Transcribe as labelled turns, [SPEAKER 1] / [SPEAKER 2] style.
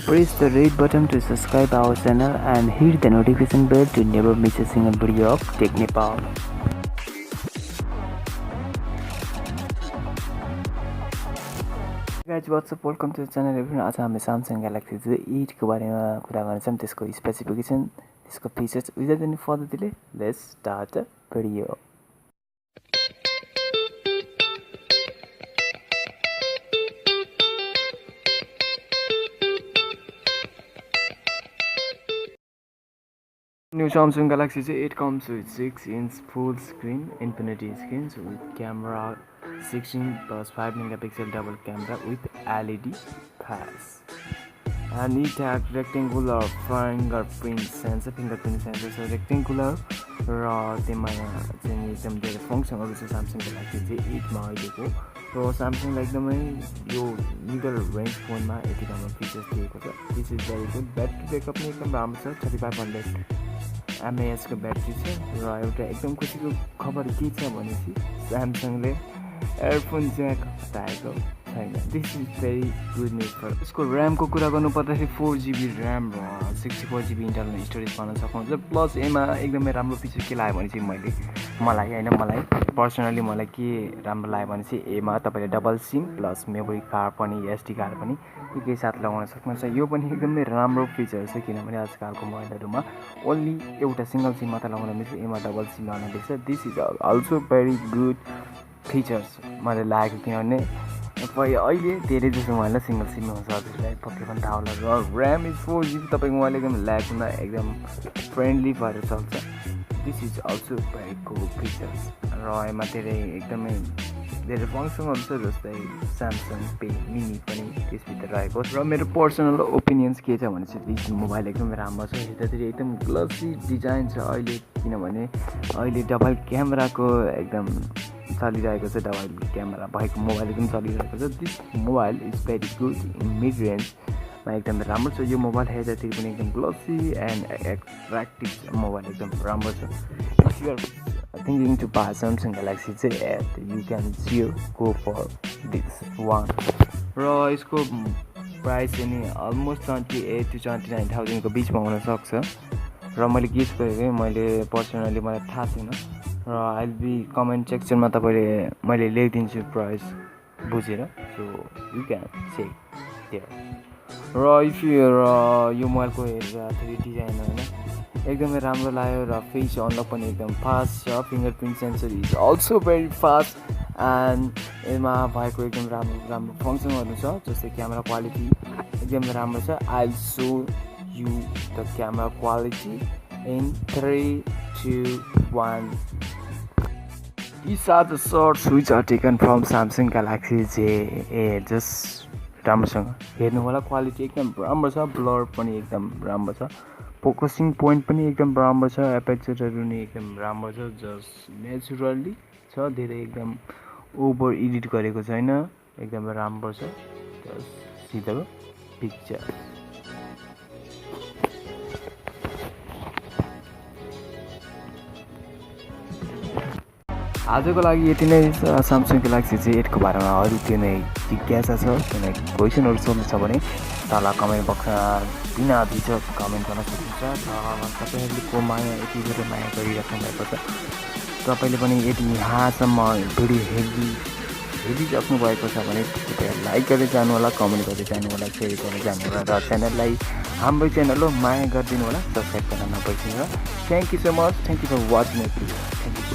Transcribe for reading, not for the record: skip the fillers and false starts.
[SPEAKER 1] Press the red button to subscribe our channel and hit the notification bell to never miss a single video of Tech Nepal. Guys, what's up? Welcome to the channel. Everyone, आज हामी Samsung Galaxy J8 को बारेमा कुरा गर्छौं, त्यसको specification, त्यसको features. Without any further delay, let's start the video. New Samsung Galaxy J8 comes with 6-inch full screen infinity screens with camera 16 plus 5 megapixel double camera with LED flash. And it has rectangular fingerprint sensor. So rectangular र त्यसमा चाहिँ एकदम धेरै फङ्सनहरु छ Samsung Galaxy J8 मा अहिलेको. र Samsung लाई एकदमै यो मिडल रेन्ज फोनमा यति राम्रो फिचर्स दिएको छ. This is very good. Battery backup पनि एकदम राम्रो छ. 3500 mAh को ब्याट्री छ. र एउटा एकदम खुसीको खबर के छ भनेपछि Samsungले एयरफोन ज्याक हटाएको छैन. This is very good news for. यसको र्यामको कुरा गर्नु पर्दाखेरि 4GB र्याम र 64GB इन्टरनल स्टोरेज पाउन सक्नुहुन्छ. प्लस यसमा एकदमै राम्रो फिचर के लाग्यो भने चाहिँ मलाई पर्सनली मलाई के राम्रो लाग्यो भने चाहिँ यसमा तपाईले double SIM plus memory card पनि एसडी कार्ड पनि एकै साथ लगाउन सक्नुहुन्छ. यो पनि एकदमै राम्रो फिचर छ किनभने आजकलको मोबाइलहरुमा ओन्ली एउटा सिंगल सिम मात्र लगाउन मिल्छ. यसमा डबल सिम लगाउन मिल्छ. This is also very good features मलाई लाग्यो किनभने अहिले धेरै जसो मोबाइलमा सिंगल सिम हुन्छ. त्यसलाई पक्कै पनि थाहा होला. र र्याम इज 4GB. तपाईको मोबाइल एकदम ल्यागमा एकदम फ्रेन्डली भएर चल्छ. This is also very good features. र यसमा एकदमै धेरै फङ्सनहरु छ जस्तै Samsung पे मिनी पनि त्यसभित्र रहेको. र मेरो पर्सनल ओपिनियन्स के छ भने चाहिँ यो मोबाइल एकदमै राम्रो छ. हेर्दाखेरि एकदम ग्लोसी डिजाइन छ अहिले किनभने अहिले डबल क्यामेराको एकदम चलिरहेको छ. डबल क्यामेरा भएको मोबाइल एकदम चलिरहेको छ. This mobile is very good in mid रेन्जमा एकदम राम्रो छ. यो मोबाइल हेर्दाखेरि पनि एकदम ग्लोसी एन्ड एट्र्याक्टिभ मोबाइल एकदम राम्रो छ. If you are thinking to buy Samsung Galaxy J8, you can sure go for this one. र यसको प्राइस चाहिँ अलमोस्ट 28 to 29,000 को बीचमा हुन सक्छ. र मैले गेस गरेको मैले पर्सनली मलाई थाहा छैन. र आई विल बी कमेन्ट सेक्सनमा तपाईले मैले लेखिदिन्छु प्राइस बुझेर. So you can check there. र इफ यो मोबाइलको हेर्दाखेरि डिजाइन हैन एकदमै राम्रो लाग्यो. र फेस अनलक पनि एकदम फास्ट छ. Fingerprint sensor is also very fast. And यसमा भएको एकदम राम्रो फङ्सनहरु छ जस्तै क्यामेरा क्वालिटी एकदमै राम्रो छ. I will so you the camera quality in 3, 2, 1. These are the shots which are taken from Samsung Galaxy J8. Just राम्रोसँग हेर्नु होला. क्वालिटी एकदम राम्रो छ. ब्लर पनि एकदम राम्रो छ. फोकसिङ पोइन्ट पनि एकदम राम्रो छ. एपर्चरहरु नि एकदम राम्रो छ. जस्ट नेचुरली छ. धेरै एकदम ओभर एडिट गरेको छैन. एकदम राम्रो छ. Just see the picture. आजको लागि यति नै Samsung Galaxy J8 को बारेमा. अरु कुनै जिज्ञासा छ कुनै क्वेशनहरु सोध्नु छ भने तल कमेन्ट बक्समा बिना झिझक कमेन्ट गर्न सक्नुहुन्छ. र तपाईहरुको माया यति धेरै माया गरिराख्नु भएको छ. तपाईले पनि यदि यहाँसम्म भिडियो हेरिराख्नु भएको छ भने कृपया लाइक गर्दै जानु होला, कमेन्ट गर्दै जानु होला, शेयर गर्दै जानु होला. र च्यानललाई हाम्रो च्यानल हो माया गरिदिनु होला. सब्स्क्राइब गर्न नबिर्सिनु होला. Thank you so much. Thank you for watching this video. Thank you.